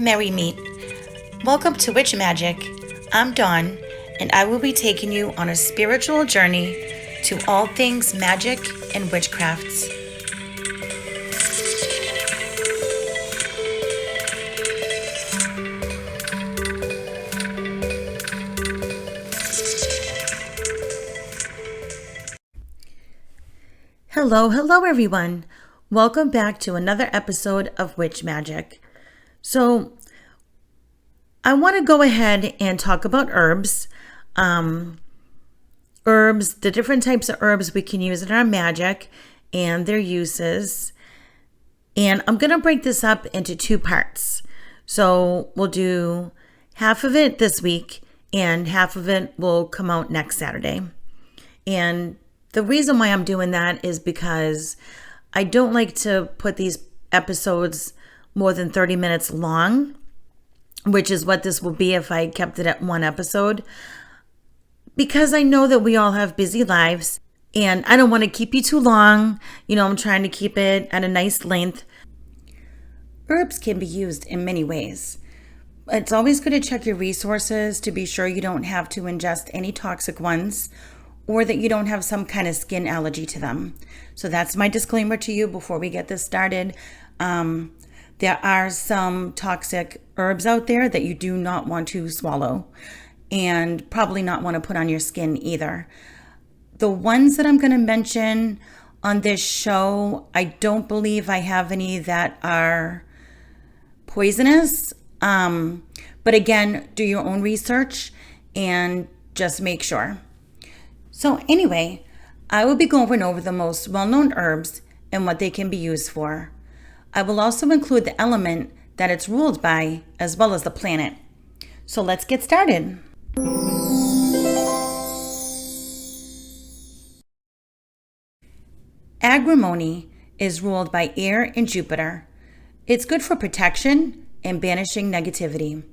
Merry meet. Welcome to Witch Magic. I'm Dawn, and I will be taking you on a spiritual journey to all things magic and witchcrafts. Hello everyone. Welcome back to another episode of Witch Magic. So I want to go ahead and talk about herbs. Herbs, the different types of herbs we can use in our magic and their uses. And I'm going to break this up into two parts. So we'll do half of it this week and half of it will come out next Saturday. And the reason why I'm doing that is because I don't like to put these episodes more than 30 minutes long, which is what this will be if I kept it at one episode, because I know that we all have busy lives and I don't want to keep you too long. I'm trying to keep it at a nice length. Herbs can be used in many ways. It's always good to check your resources to be sure you don't have to ingest any toxic ones or that you don't have some kind of skin allergy to them. So that's my disclaimer to you before we get this started. There are some toxic herbs out there that you do not want to swallow and probably not want to put on your skin either. The ones that I'm going to mention on this show, I don't believe I have any that are poisonous. But again, do your own research and just make sure. So anyway, I will be going over the most well-known herbs and what they can be used for. I will also include the element that it's ruled by, as well as the planet. So let's get started. Agrimony is ruled by air and Jupiter. It's good for protection and banishing negativity.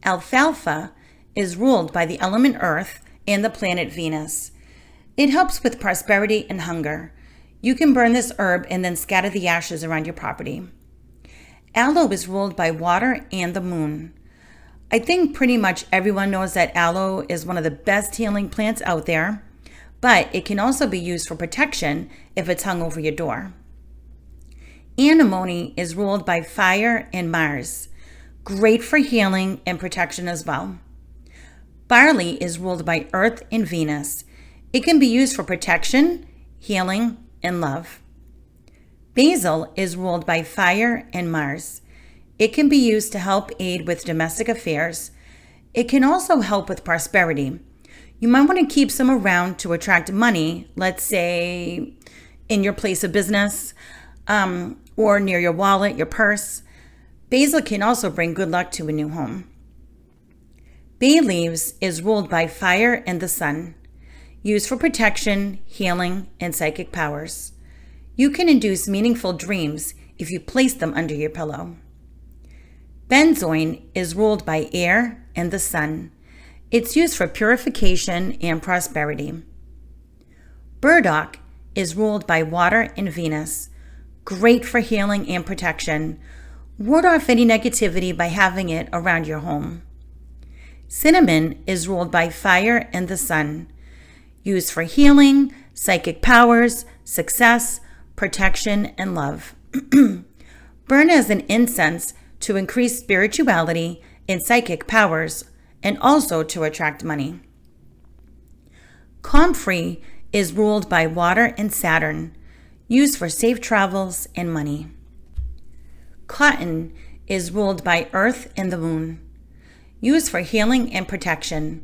Alfalfa is ruled by the element Earth and the planet Venus. It helps with prosperity and hunger. You can burn this herb and then scatter the ashes around your property. Aloe is ruled by water and the moon. I think pretty much everyone knows that aloe is one of the best healing plants out there, but it can also be used for protection if it's hung over your door. Anemone is ruled by fire and Mars. Great for healing and protection as well. Barley is ruled by Earth and Venus. It can be used for protection, healing, and love. Basil is ruled by fire and Mars. It can be used to help aid with domestic affairs. It can also help with prosperity. You might want to keep some around to attract money, let's say in your place of business, or near your wallet, your purse. Basil can also bring good luck to a new home. Bay leaves is ruled by fire and the sun. Used for protection, healing, and psychic powers. You can induce meaningful dreams if you place them under your pillow. Benzoin is ruled by air and the sun. It's used for purification and prosperity. Burdock is ruled by water and Venus. Great for healing and protection. Ward off any negativity by having it around your home. Cinnamon is ruled by fire and the sun. Used for healing, psychic powers, success, protection, and love. Burn as an incense to increase spirituality and psychic powers, and also to attract money. Comfrey is ruled by water and Saturn, used for safe travels and money. Cotton is ruled by Earth and the moon, used for healing and protection.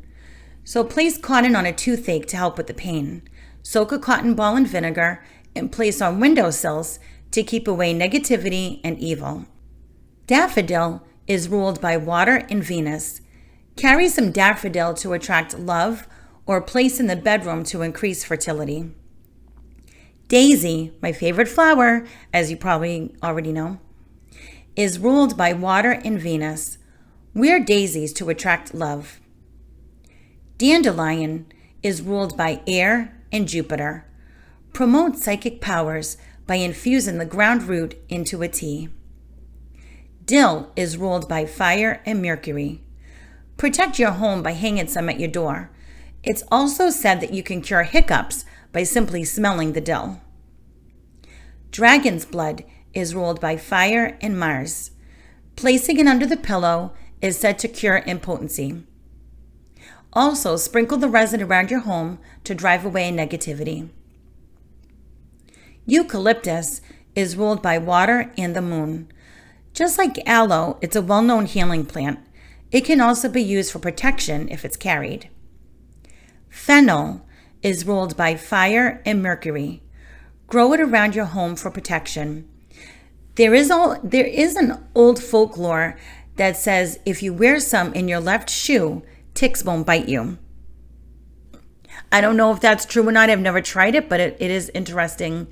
So place cotton on a toothache to help with the pain. Soak a cotton ball in vinegar and place on windowsills to keep away negativity and evil. Daffodil is ruled by water and Venus. Carry some daffodil to attract love or place in the bedroom to increase fertility. Daisy, my favorite flower, as you probably already know, is ruled by water and Venus. Wear daisies to attract love. Dandelion is ruled by air and Jupiter. Promote psychic powers by infusing the ground root into a tea. Dill is ruled by fire and Mercury. Protect your home by hanging some at your door. It's also said that you can cure hiccups by simply smelling the dill. Dragon's blood is ruled by fire and Mars. Placing it under the pillow is said to cure impotency. Also, sprinkle the resin around your home to drive away negativity. Eucalyptus is ruled by water and the moon. Just like aloe, it's a well-known healing plant. It can also be used for protection if it's carried. Fennel is ruled by fire and Mercury. Grow it around your home for protection. There is an old folklore that says if you wear some in your left shoe, ticks won't bite you. I don't know if that's true or not. I've never tried it, but it is interesting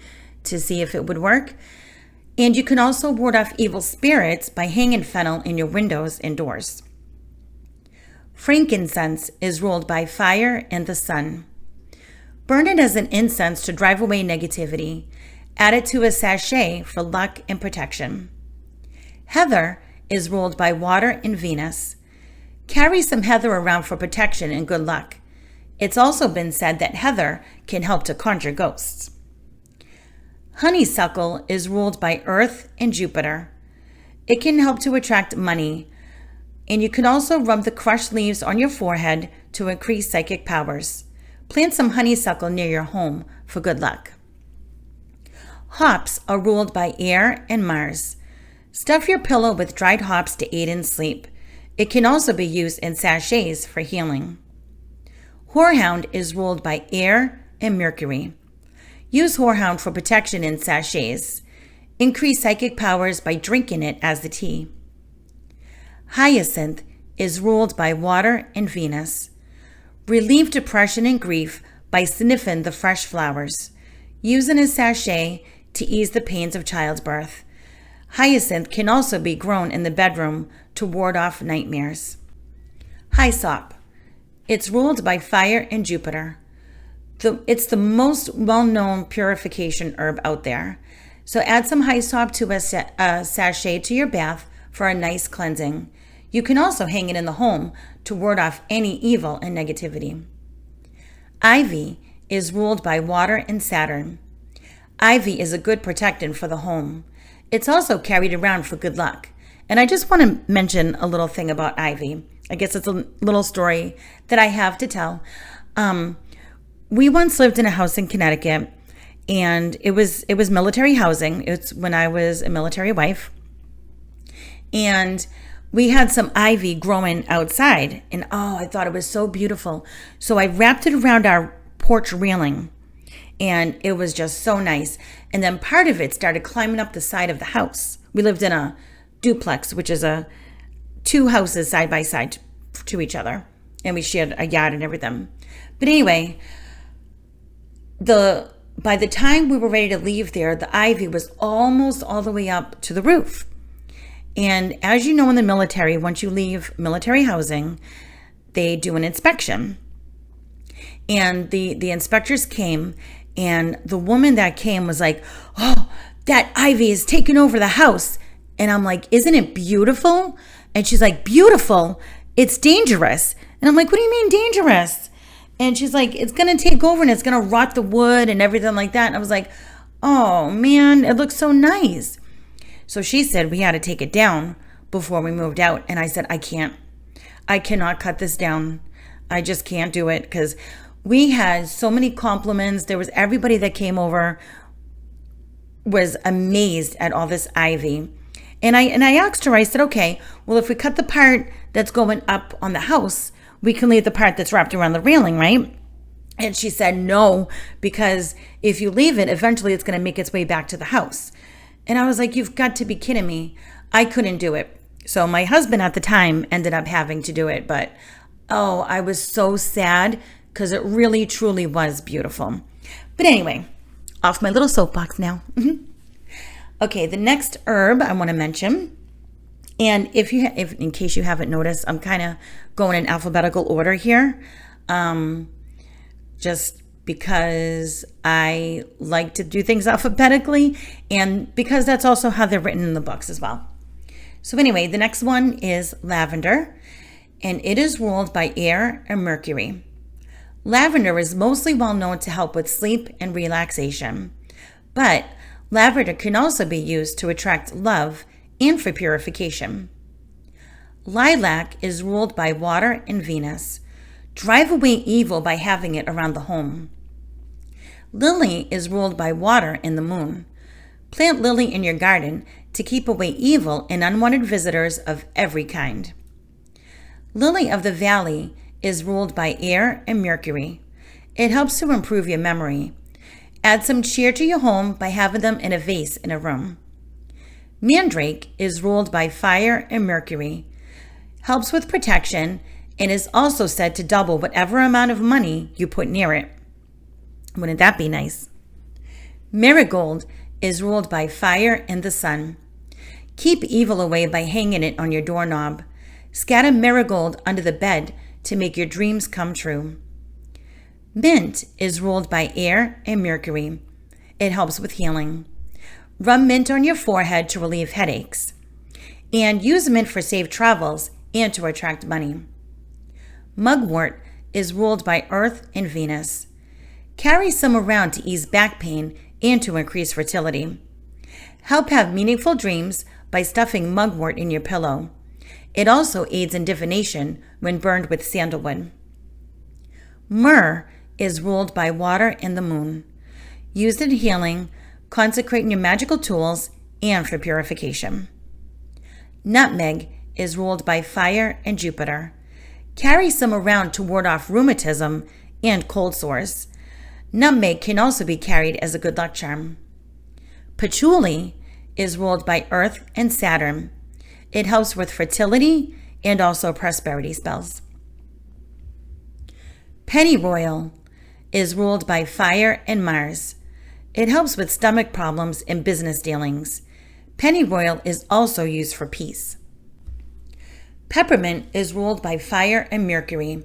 to see if it would work. And you can also ward off evil spirits by hanging fennel in your windows and doors. Frankincense is ruled by fire and the sun. Burn it as an incense to drive away negativity. Add it to a sachet for luck and protection. Heather is ruled by water and Venus. Carry some heather around for protection and good luck. It's also been said that heather can help to conjure ghosts. Honeysuckle is ruled by Earth and Jupiter. It can help to attract money, and you can also rub the crushed leaves on your forehead to increase psychic powers. Plant some honeysuckle near your home for good luck. Hops are ruled by air and Mars. Stuff your pillow with dried hops to aid in sleep. It can also be used in sachets for healing. Whorehound is ruled by air and Mercury. Use whorehound for protection in sachets. Increase psychic powers by drinking it as the tea. Hyacinth is ruled by water and Venus. Relieve depression and grief by sniffing the fresh flowers. Use in a sachet to ease the pains of childbirth. Hyacinth can also be grown in the bedroom to ward off nightmares. Hyssop. It's ruled by fire and Jupiter. It's the most well-known purification herb out there. So add some hyssop to a sachet to your bath for a nice cleansing. You can also hang it in the home to ward off any evil and negativity. Ivy is ruled by water and Saturn. Ivy is a good protectant for the home. It's also carried around for good luck. And I just want to mention a little thing about ivy. I guess it's a little story that I have to tell. We once lived in a house in Connecticut, and it was military housing. It's when I was a military wife. And we had some ivy growing outside, and I thought it was so beautiful. So I wrapped it around our porch railing, and it was just so nice. And then part of it started climbing up the side of the house. We lived in a duplex, which is two houses side by side to each other, and we shared a yard and everything. But anyway, by the time we were ready to leave there, the ivy was almost all the way up to the roof. And as you know, in the military, once you leave military housing, they do an inspection. And the inspectors came, and the woman that came was like, "Oh, that ivy is taking over the house." And I'm like, "Isn't it beautiful?" And she's like, "Beautiful? It's dangerous." And I'm like, "What do you mean dangerous?" And she's like, "It's going to take over and it's going to rot the wood and everything like that." And I was like, "Oh man, it looks so nice." So she said we had to take it down before we moved out. And I said, I cannot cut this down. I just can't do it, because we had so many compliments. There was everybody that came over was amazed at all this ivy. And I asked her, I said, "Okay, well, if we cut the part that's going up on the house, we can leave the part that's wrapped around the railing, right?" And she said, "No, because if you leave it, eventually it's going to make its way back to the house." And I was like, "You've got to be kidding me." I couldn't do it. So my husband at the time ended up having to do it. But, I was so sad, because it really, truly was beautiful. But anyway, off my little soapbox now. Okay, the next herb I want to mention, and if in case you haven't noticed, I'm kind of going in alphabetical order here, just because I like to do things alphabetically, and because that's also how they're written in the books as well. So anyway, the next one is lavender, and it is ruled by air and Mercury. Lavender is mostly well known to help with sleep and relaxation, but lavender can also be used to attract love and for purification. Lilac is ruled by water and Venus. Drive away evil by having it around the home. Lily is ruled by water and the moon. Plant lily in your garden to keep away evil and unwanted visitors of every kind. Lily of the Valley is ruled by air and Mercury. It helps to improve your memory. Add some cheer to your home by having them in a vase in a room. Mandrake is ruled by fire and Mercury. Helps with protection and is also said to double whatever amount of money you put near it. Wouldn't that be nice? Marigold is ruled by fire and the sun. Keep evil away by hanging it on your doorknob. Scatter marigold under the bed to make your dreams come true. Mint is ruled by air and Mercury. It helps with healing. Rub mint on your forehead to relieve headaches. And use mint for safe travels and to attract money. Mugwort is ruled by Earth and Venus. Carry some around to ease back pain and to increase fertility. Help have meaningful dreams by stuffing mugwort in your pillow. It also aids in divination when burned with sandalwood. Myrrh is ruled by water and the moon. Used in healing, consecrating your magical tools, and for purification. Nutmeg is ruled by fire and Jupiter. Carry some around to ward off rheumatism and cold sores. Nutmeg can also be carried as a good luck charm. Patchouli is ruled by Earth and Saturn. It helps with fertility and also prosperity spells. Pennyroyal is ruled by fire and Mars. It helps with stomach problems and business dealings. Pennyroyal is also used for peace. Peppermint is ruled by fire and Mercury.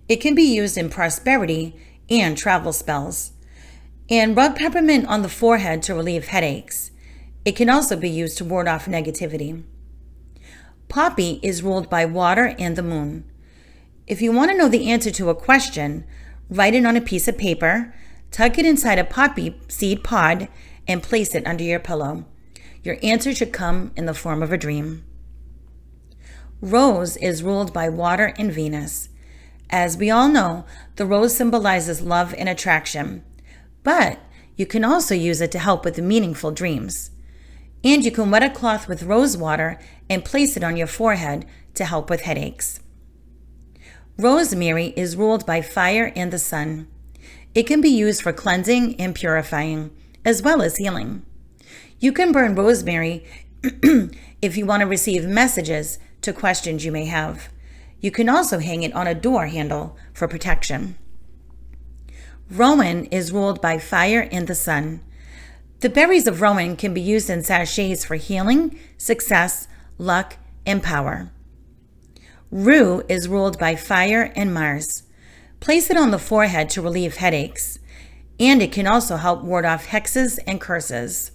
It can be used in prosperity and travel spells. And rub peppermint on the forehead to relieve headaches. It can also be used to ward off negativity. Poppy is ruled by water and the moon. If you want to know the answer to a question, write it on a piece of paper, tuck it inside a poppy seed pod, and place it under your pillow. Your answer should come in the form of a dream. Rose is ruled by water and Venus. As we all know, the rose symbolizes love and attraction, but you can also use it to help with meaningful dreams. And you can wet a cloth with rose water and place it on your forehead to help with headaches. Rosemary is ruled by fire and the sun. It can be used for cleansing and purifying, as well as healing. You can burn rosemary if you want to receive messages to questions you may have. You can also hang it on a door handle for protection. Rowan is ruled by fire and the sun. The berries of rowan can be used in sachets for healing, success, luck, and power. Rue is ruled by fire and Mars. Place it on the forehead to relieve headaches, and it can also help ward off hexes and curses.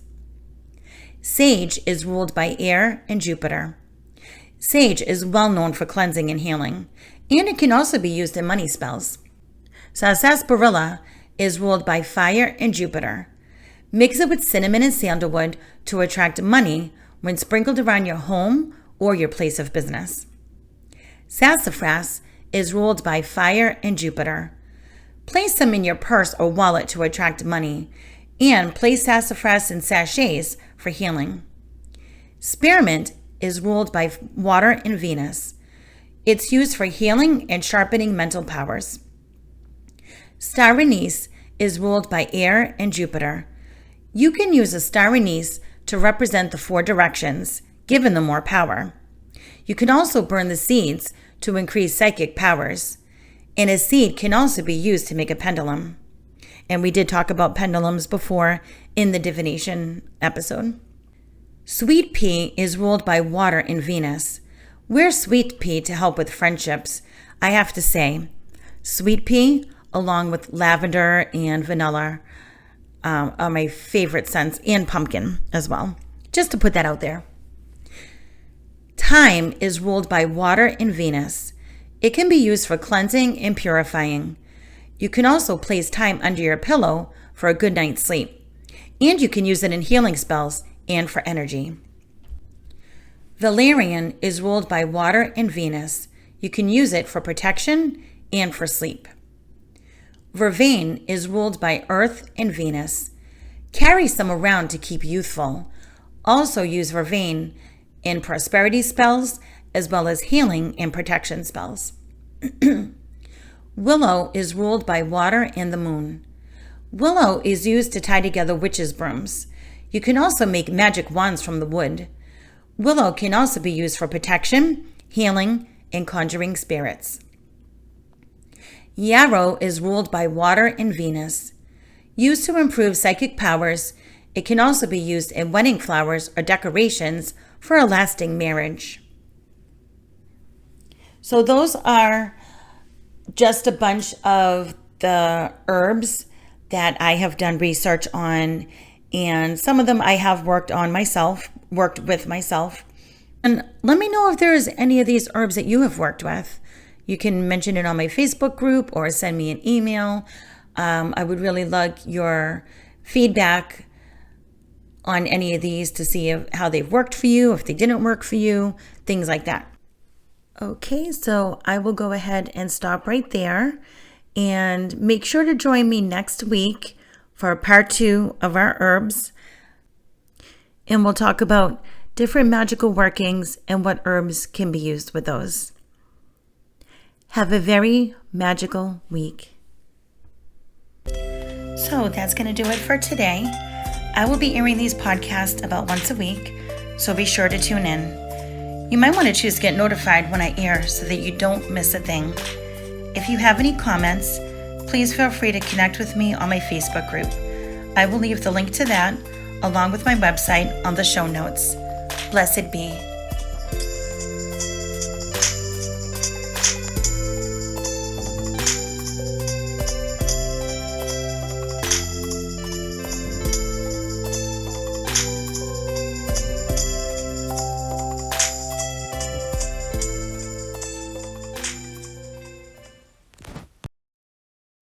Sage is ruled by air and Jupiter. Sage is well known for cleansing and healing, and it can also be used in money spells. Sarsaparilla is ruled by fire and Jupiter. Mix it with cinnamon and sandalwood to attract money when sprinkled around your home or your place of business. Sassafras is ruled by fire and Jupiter. Place some in your purse or wallet to attract money, and place sassafras in sachets for healing. Spearmint is ruled by water and Venus. It's used for healing and sharpening mental powers. Star anise is ruled by air and Jupiter. You can use a star anise to represent the 4 directions, giving them more power. You can also burn the seeds to increase psychic powers. And a seed can also be used to make a pendulum. And we did talk about pendulums before in the divination episode. Sweet pea is ruled by water and Venus. Wear sweet pea to help with friendships. I have to say, sweet pea, along with lavender and vanilla, are my favorite scents, and pumpkin as well. Just to put that out there. Thyme is ruled by water and Venus. It can be used for cleansing and purifying. You can also place thyme under your pillow for a good night's sleep. And you can use it in healing spells and for energy. Valerian is ruled by water and Venus. You can use it for protection and for sleep. Vervain is ruled by Earth and Venus. Carry some around to keep youthful. Also use vervain in prosperity spells as well as healing and protection spells. Willow is ruled by water and the moon. Willow is used to tie together witches' brooms. You can also make magic wands from the wood. Willow can also be used for protection, healing, and conjuring spirits. Yarrow is ruled by water and Venus. Used to improve psychic powers, it can also be used in wedding flowers or decorations for a lasting marriage. So those are just a bunch of the herbs that I have done research on, and some of them I have worked with myself. And let me know if there's any of these herbs that you have worked with. You can mention it on my Facebook group or send me an email. I would really like your feedback on any of these to see how they've worked for you, if they didn't work for you, things like that. Okay, so I will go ahead and stop right there, and make sure to join me next week for part 2 of our herbs, and we'll talk about different magical workings and what herbs can be used with those. Have a very magical week. So that's going to do it for today. I will be airing these podcasts about once a week, so be sure to tune in. You might want to choose to get notified when I air so that you don't miss a thing. If you have any comments, please feel free to connect with me on my Facebook group. I will leave the link to that along with my website on the show notes. Blessed be.